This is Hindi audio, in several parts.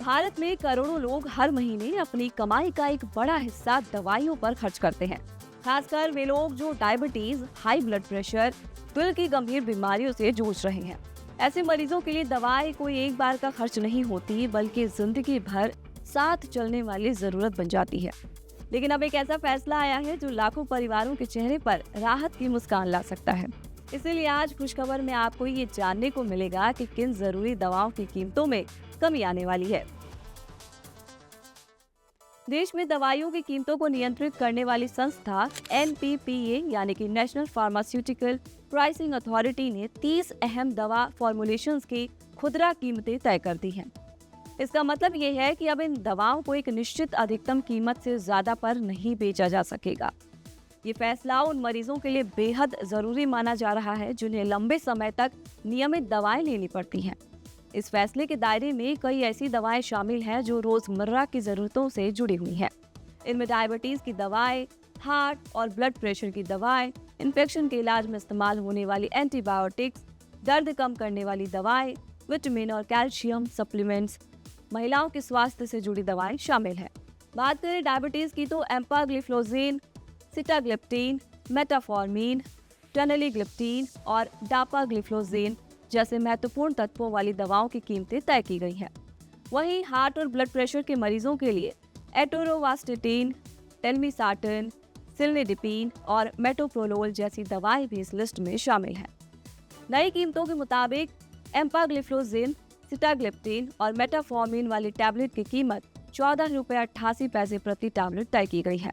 भारत में करोड़ों लोग हर महीने अपनी कमाई का एक बड़ा हिस्सा दवाइयों पर खर्च करते हैं। खासकर वे लोग जो डायबिटीज, हाई ब्लड प्रेशर, दिल की गंभीर बीमारियों से जूझ रहे हैं। ऐसे मरीजों के लिए दवाई कोई एक बार का खर्च नहीं होती, बल्कि जिंदगी भर साथ चलने वाली जरूरत बन जाती है। लेकिन अब एक ऐसा फैसला आया है जो लाखों परिवारों के चेहरे पर राहत की मुस्कान ला सकता है। इसीलिए आज खुशखबर में आपको ये जानने को मिलेगा कि किन जरूरी दवाओं की कीमतों में कमी आने वाली है। देश में दवाइयों की कीमतों को नियंत्रित करने वाली संस्था NPPA यानी कि नेशनल फार्मास्यूटिकल प्राइसिंग अथॉरिटी ने 30 अहम दवा फॉर्मुलेशंस की खुदरा कीमतें तय कर दी हैं। इसका मतलब ये है कि अब इन दवाओं को एक निश्चित अधिकतम कीमत से ज्यादा पर नहीं बेचा जा सकेगा। ये फैसला उन मरीजों के लिए बेहद जरूरी माना जा रहा है जिन्हें लंबे समय तक नियमित दवाएं लेनी पड़ती हैं। इस फैसले के दायरे में कई ऐसी दवाएं शामिल हैं जो रोजमर्रा की जरूरतों से जुड़ी हुई हैं। इनमें डायबिटीज की दवाएं, हार्ट और ब्लड प्रेशर की दवाएं, इन्फेक्शन के इलाज में इस्तेमाल होने वाली एंटीबायोटिक्स, दर्द कम करने वाली दवाएं, विटामिन और कैल्शियम सप्लीमेंट्स, महिलाओं के स्वास्थ्य से जुड़ी दवाएं शामिल हैं। बात करें डायबिटीज की तो एम्पाग्लिफ्लोजिन, सिटाग्लिप्टिन, मेटाफॉर्मिन, टनेलिग्लिप्टिन और डापाग्लिफ्लोजिन जैसे महत्वपूर्ण तत्वों वाली दवाओं की कीमतें तय की गई हैं। वहीं हार्ट और ब्लड प्रेशर के मरीजों के लिए एटोरोवास्टेटिन, टेल्मिसार्टन, सिल्निडिपिन और मेटोप्रोलोल जैसी दवाएं भी इस लिस्ट में शामिल हैं। नई कीमतों के मुताबिक एम्पाग्लिफ्लोजिन, सिटाग्लिप्टिन और मेटाफॉर्मिन वाली टैबलेट की कीमत 14 रुपये 88 पैसे प्रति टैबलेट तय की गई है।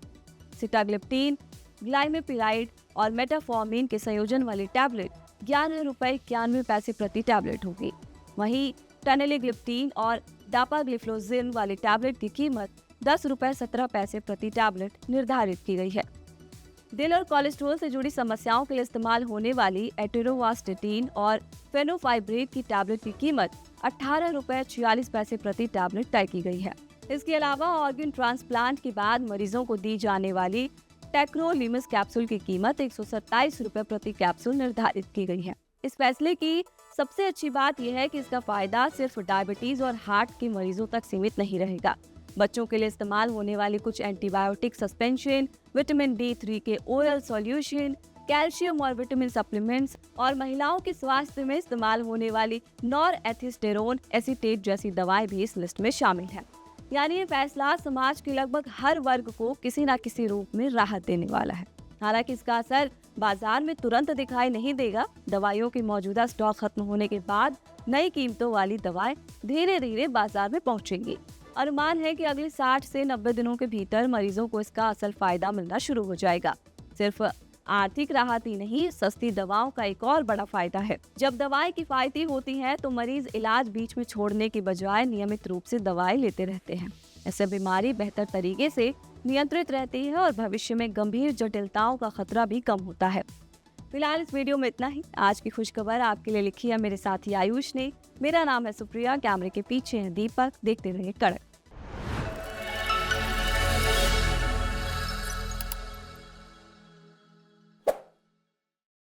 सिटाग्लिप्टिन, ग्लाइमेपिराइड और मेटाफॉर्मिन के संयोजन वाली टैबलेट 11 रुपये 91 पैसे प्रति टैबलेट होगी। वहीं टनेलिग्लिप्टिन और डापाग्लिफ्लोजिन वाली टैबलेट की कीमत 10 रुपये 17 पैसे प्रति टैबलेट निर्धारित की गई है। दिल और कोलेस्ट्रॉल से जुड़ी समस्याओं के लिए इस्तेमाल होने वाली एटोरोवास्टेटिन और फेनोफाइब्रेट की टैबलेट की कीमत 18 रुपये 46 पैसे प्रति टैबलेट तय की गई है। इसके अलावा ऑर्गन ट्रांसप्लांट के बाद मरीजों को दी जाने वाली टेक्रोलिमस कैप्सूल की कीमत 127 रुपये प्रति कैप्सूल निर्धारित की गई है। इस फैसले की सबसे अच्छी बात यह है कि इसका फायदा सिर्फ डायबिटीज और हार्ट के मरीजों तक सीमित नहीं रहेगा। बच्चों के लिए इस्तेमाल होने वाली कुछ एंटीबायोटिक सस्पेंशन, विटामिन D3 के ओरल सॉल्यूशन, कैल्शियम और विटामिन सप्लीमेंट्स और महिलाओं के स्वास्थ्य में इस्तेमाल होने वाली नॉरएथिस्टेरोन एसीटेट जैसी दवाएं भी इस लिस्ट में शामिल है। यानी ये फैसला समाज के लगभग हर वर्ग को किसी न किसी रूप में राहत देने वाला है। हालांकि इसका असर बाजार में तुरंत दिखाई नहीं देगा। दवाइयों के मौजूदा स्टॉक खत्म होने के बाद नई कीमतों वाली दवाएं धीरे धीरे बाजार में पहुंचेंगी। अनुमान है कि अगले 60 से 90 दिनों के भीतर मरीजों को इसका असल फायदा मिलना शुरू हो जाएगा। सिर्फ आर्थिक राहत ही नहीं, सस्ती दवाओं का एक और बड़ा फायदा है। जब दवाएं किफायती होती हैं तो मरीज इलाज बीच में छोड़ने की बजाय नियमित रूप से दवाएं लेते रहते हैं। इससे बीमारी बेहतर तरीके से नियंत्रित रहती है और भविष्य में गंभीर जटिलताओं का खतरा भी कम होता है। फिलहाल इस वीडियो में इतना ही। आज की खुशखबर आपके लिए लिखी है मेरे साथी आयुष ने। मेरा नाम है सुप्रिया, कैमरे के पीछे है दीपक। देखते रहिए कड़क।